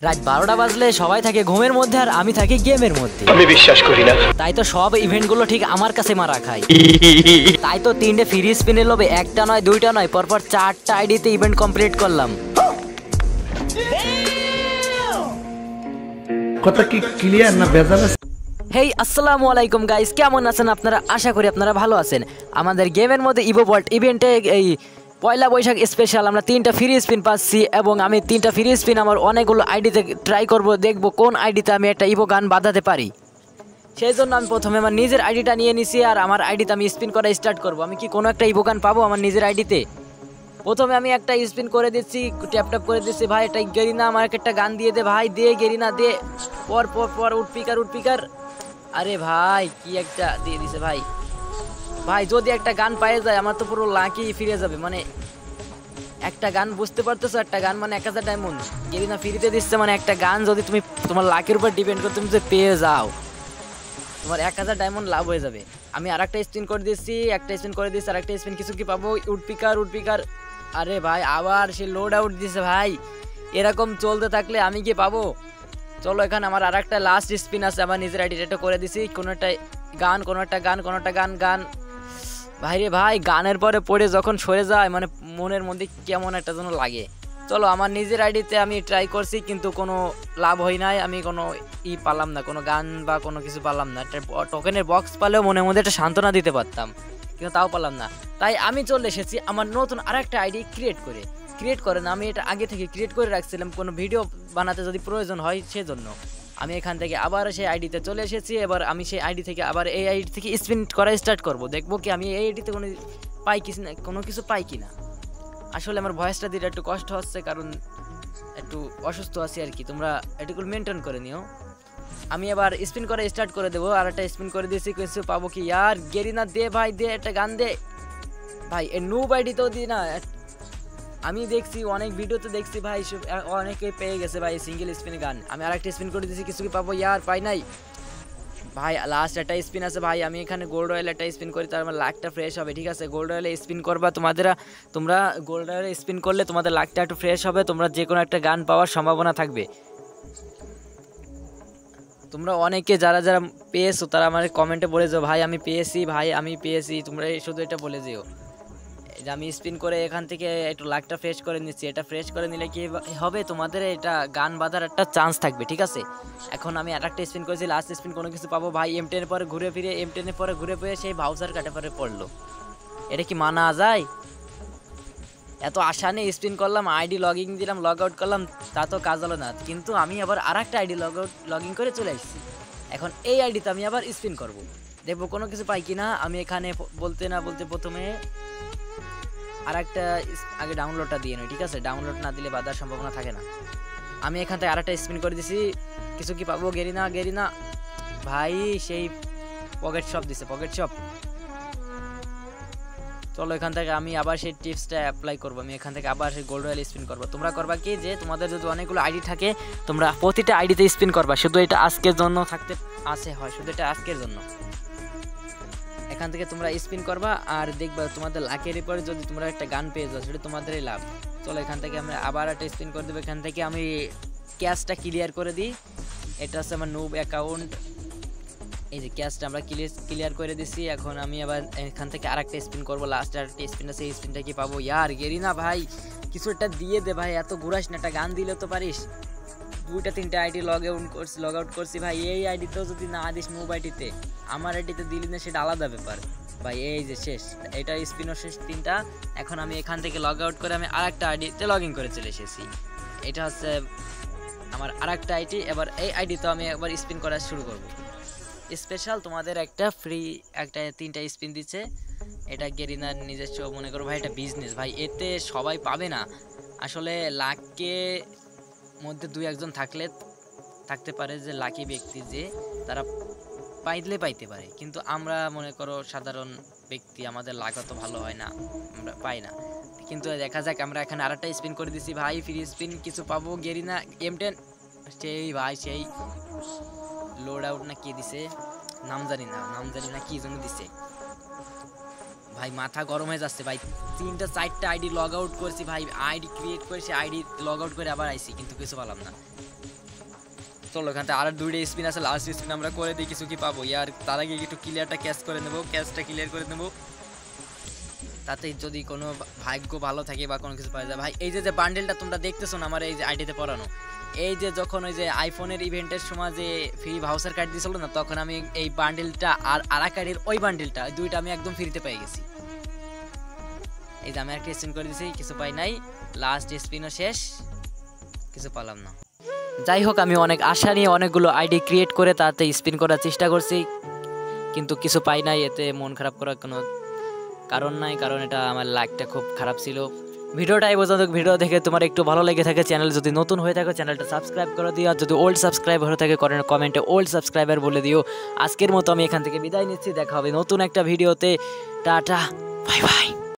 রাত 12টা বাজলে সবাই থাকে ঘুমের মধ্যে আর আমি থাকি গেমের মধ্যে। আমি বিশ্বাস করি না। তাই তো সব ইভেন্টগুলো ঠিক আমার কাছে মারা খায়। তাই তো 3টে ফ্রি স্পিনের লোভে একটা নয় দুইটা নয় পরপর 4টা আইডিতে ইভেন্ট কমপ্লিট করলাম। কথা কি ক্লিয়ার না ভেজাল আছে? হেই আসসালামু আলাইকুম গাইস, কেমন আছেন আপনারা? আশা করি আপনারা ভালো আছেন। আমাদের গেমের মধ্যে ইভো ভল্ট ইভেন্টে এই পয়লা বৈশাখ স্পেশাল আমরা 3টা ফ্রি স্পিন পাচ্ছি এবং আমি 3টা ফ্রি স্পিন আমার অনেকগুলো আইডিতে ট্রাই করব, দেখব কোন আইডিতে আমি একটা ইভো গান বাঁধাতে পারি। সেই জন্য আমি প্রথমে আমার নিজের আইডিটা নিয়ে নিছি আর আমার আইডিতে আমি স্পিন করা স্টার্ট করব। আমি কি কোনো একটা ইভো গান পাবো আমার নিজের আইডিতে? প্রথমে আমি একটা স্পিন করে দিচ্ছি, ট্যাপ ট্যাপ করে দিচ্ছি। ভাই এটা গেরিনা আমার একটা গান দিয়ে দে ভাই, দে গেরিনা দে। পর পর পর উঠপিকার। আরে ভাই কি একটা দিয়ে দিছে ভাই। ভাই যদি একটা গান পায়ে যায় আমার তো পুরো লাকি ফিরে যাবে। মানে একটা গান বুঝতে পারতেছো, একটা গান মানে 1000 ডায়মন্ড গেরিনা ফ্রিতে দিচ্ছে। মানে একটা গান যদি তুমি তোমার লাকের উপর ডিপেন্ড করে তুমি যদি পেয়ে যাও তোমার 1000 ডায়মন্ড লাভ হয়ে যাবে। আমি আর একটা স্পিন করে দিচ্ছি, একটা স্পিন করে দিচ্ছি, আর একটা স্পিন কিছু কি পাবো? উঠপিকার। আরে ভাই আবার সে লোড আউট দিছে ভাই। এরকম চলতে থাকলে আমি কি পাবো? চলো এখানে আমার আর একটা লাস্ট স্পিন আছে, আমার নিজের আইডিটা করে দিছি। কোনো একটা গান ভাই রে ভাই, গানের পরে পড়ে যখন সরে যায় মানে মনের মধ্যে কেমন একটা যেন লাগে। চলো আমার নিজের আইডিতে আমি ট্রাই করছি কিন্তু কোনো লাভ হয় নাই। আমি কোনো পারলাম না, কোনো গান বা কোনো কিছু পারলাম না। একটা টোকেনের বক্স পালেও মনের মধ্যে একটা সান্ত্বনা দিতে পারতাম, কিন্তু তাও পারলাম না। তাই আমি চলে এসেছি আমার নতুন আর একটা আইডি ক্রিয়েট করে না, আমি এটা আগে থেকে ক্রিয়েট করে রাখছিলাম কোনো ভিডিও বানাতে যদি প্রয়োজন হয় সেজন্য। আমি এখান থেকে আবার সেই আইডিতে চলে এসেছি। এবার আমি সেই আইডি থেকে আবার এই আইডি থেকে স্পিন করা স্টার্ট করব, দেখবো কি আমি এই আইডিতে কোনো কিছু পাই কিনা। আসলে আমার ভয়েসটা দিতে একটু কষ্ট হচ্ছে কারণ একটু অসুস্থ আছি আর কি, তোমরা এটুকু মেনটেন করে নিও। আমি এবার স্পিন করে স্টার্ট করে দেবো। আর একটা স্পিন করে দিয়েছি, কিছু পাবো কি? ইয়ার গেরিনা দে ভাই, দে একটা গান দে ভাই। এ নুব আইডিতেও দিই না, আমি দেখছি অনেক ভিডিওতে দেখছি ভাই অনেকে পেয়ে গেছে ভাই সিঙ্গেল স্পিন গান। আমি আর একটা স্পিন করে দিয়েছি, কিছু কি পাবো? ইয়ার পাই নাই ভাই। লাস্ট একটা স্পিন আছে ভাই, আমি এখানে গোল্ড রয়েল একটা স্পিন করি, তার মানে লাকটা ফ্রেশ হবে। ঠিক আছে, গোল্ড রয়েলে স্পিন করবা তোমরা গোল্ড রয়েলে স্পিন করলে তোমাদের লাকটা একটু ফ্রেশ হবে, তোমরা যে কোনো একটা গান পাওয়ার সম্ভাবনা থাকবে। তোমরা অনেকে যারা পেয়েছো তারা আমার কমেন্টে বলে যাও ভাই আমি পেয়েছি, তোমরা শুধু এটা বলে যেও। আমি স্পিন করে এখান থেকে একটু লাকটা ফ্রেশ করে নিচ্ছি। এটা ফ্রেশ করে নিলে কি হবে, তোমাদের এটা গান বাঁধার একটা চান্স থাকবে। ঠিক আছে, এখন আমি আর একটা স্পিন করেছি, লাস্ট স্পিন কোনো কিছু পাবো ভাই। M10 পরে ঘুরে ফিরে সেই ভাউচার কাটে পরে পড়লো। এটা কি মানা যায়? এত আশা নিয়ে স্পিন করলাম, আইডি লগইন দিলাম, লগ আউট করলাম, তা তো কাজ হলো না। কিন্তু আমি আবার আর একটা আইডি লগইন করে চলে আসছি। এখন এই আইডিতে আমি আবার স্পিন করব, দেখবো কোনো কিছু পাই কিনা। আমি এখানে বলতে প্রথমে আর একটা আগে ডাউনলোডটা দিয়ে নিই। ঠিক আছে, ডাউনলোড না দিলে বাধার সম্ভাবনা থাকে না। আমি এখান থেকে আর একটা স্পিন করে দিছি, কিছু কি পাবো? গেরিনা ভাই সেই পকেট শপ দিছে, পকেট শপ। চলো এখান থেকে আমি আবার সেই টিপসটা অ্যাপ্লাই করবো। আমি এখান থেকে আবার সেই গোল্ড রয়েল স্পিন করবো। তোমরা করবা কি, যে তোমাদের যদি অনেকগুলো আইডি থাকে তোমরা প্রতিটা আইডিতে স্পিন করবা, শুধু এটা আজকের জন্য শুধু এটা আজকের জন্য। এখান থেকে তোমরা স্পিন করবা আর দেখবা তোমাদের লাকের পরে যদি তোমরা একটা গান পেয়ে যাও সেটা তোমাদেরই লাভ। চলো এখান থেকে আমরা আবার একটা স্পিন করে দেবো। এখান থেকে আমি ক্যাশটা ক্লিয়ার করে দিই। এটা হচ্ছে আমার নুব অ্যাকাউন্ট। এই যে ক্যাশটা আমরা ক্লিয়ার করে দিছি। এখন আমি আবার এখান থেকে আর একটা স্পিন করবো, লাস্ট আর একটা স্পিন আছে। এই স্পিনটা কি পাবো? ইয়ার গেরিনা ভাই কিছু একটা দিয়ে দে ভাই, এত ঘুরাস না, একটা গান দিলে তো পারিস। 2-3টা আইডি লগ আউট করছি ভাই। এই আইডিতেও যদি না দিস নুব আইডিতে, আমার আইডিতে দিলি না সেটা আলাদা ব্যাপার ভাই। এই যে শেষ, এটা স্পিনও শেষ 3টা। এখন আমি এখান থেকে লগ আউট করে আমি আর একটা আইডিতে লগ ইন করে চলে এসেছি। এটা হচ্ছে আমার আর একটা আইডি। এবার এই আইডিতে আমি একবার স্পিন করা শুরু করব। স্পেশাল তোমাদের একটা ফ্রি একটা 3টা স্পিন দিচ্ছে। এটা গেরিনার নিজস্ব মনে করো ভাই, এটা বিজনেস ভাই, এতে সবাই পাবে না। আসলে লাখকে মধ্যে 2-1 জন থাকতে পারে যে লাকি ব্যক্তি, যে তারা পাইতে পারে, কিন্তু আমরা মনে করো সাধারণ ব্যক্তি, আমাদের লাখ অত ভালো হয় না, আমরা পাই না। কিন্তু দেখা যাক, আমরা এখানে আর একটা স্পিন করে দিছি ভাই, ফ্রি স্পিন কিছু পাবো। গেরিনা M10 সেই লোড আউট না কি দিছে, নাম জানি না কি জন্য দিছে ভাই। মাথা গরম হয়ে যাচ্ছে ভাই। 3-4টা আইডি লগ আউট করছি ভাই, আইডি ক্রিয়েট করেছি, আইডি লগ আউট করে আবার আইছি, কিন্তু কিছু পেলাম না। চলো এখান থেকে আর 2টা স্পিন আছে, লাস্ট স্পিন আমরা করে দিই, কিছু কি পাবো ইয়ার। তার আগে একটু ক্লিয়ারটা ক্যাচ করে নেবো, ক্যাচটা ক্লিয়ার করে নেবো, তাতে যদি কোনো ভাগ্য ভালো থাকে বা কোনো কিছু পাওয়া যায়। ভাই এই যে বান্ডেলটা তোমরা দেখতেছো না আমার এই যে আইডিতে পড়ানো, এই যে যখন ওই যে আইফোনের ইভেন্টের সময় যে ফ্রি ভাউচার কার্ড দিয়েছিল না, তখন আমি এই বান্ডেলটা আর আরাকারির ওই বান্ডেলটা, ওই দুইটা আমি একদম ফ্রিতে পেয়ে গেছি। এই যে আমি একটা স্পিন করে দিয়েছি, কিছু পাই নাই, লাস্ট স্পিনও শেষ, কিছু পেলাম না। যাই হোক আমি অনেক আশা নিয়ে অনেকগুলো আইডি ক্রিয়েট করে তাতে স্পিন করার চেষ্টা করছি, কিন্তু কিছু পাই নাই। এতে মন খারাপ করার কোনো কারণ নাই, কারণ এটা আমার লাইকটা খুব খারাপ ছিল। ভিডিওটা এই পর্যন্ত, ভিডিও দেখে তোমার একটু ভালো লেগে থাকে, চ্যানেল যদি নতুন হয়ে থাকে চ্যানেলটা সাবস্ক্রাইব করে দিও, আর যদি ওল্ড সাবস্ক্রাইবার হয়ে থাকে কমেন্টে ওল্ড সাবস্ক্রাইবার বলে দিও। আজকের মতো আমি এখান থেকে বিদায় নিচ্ছি, দেখা হবে নতুন একটা ভিডিওতে। Tata, bye bye.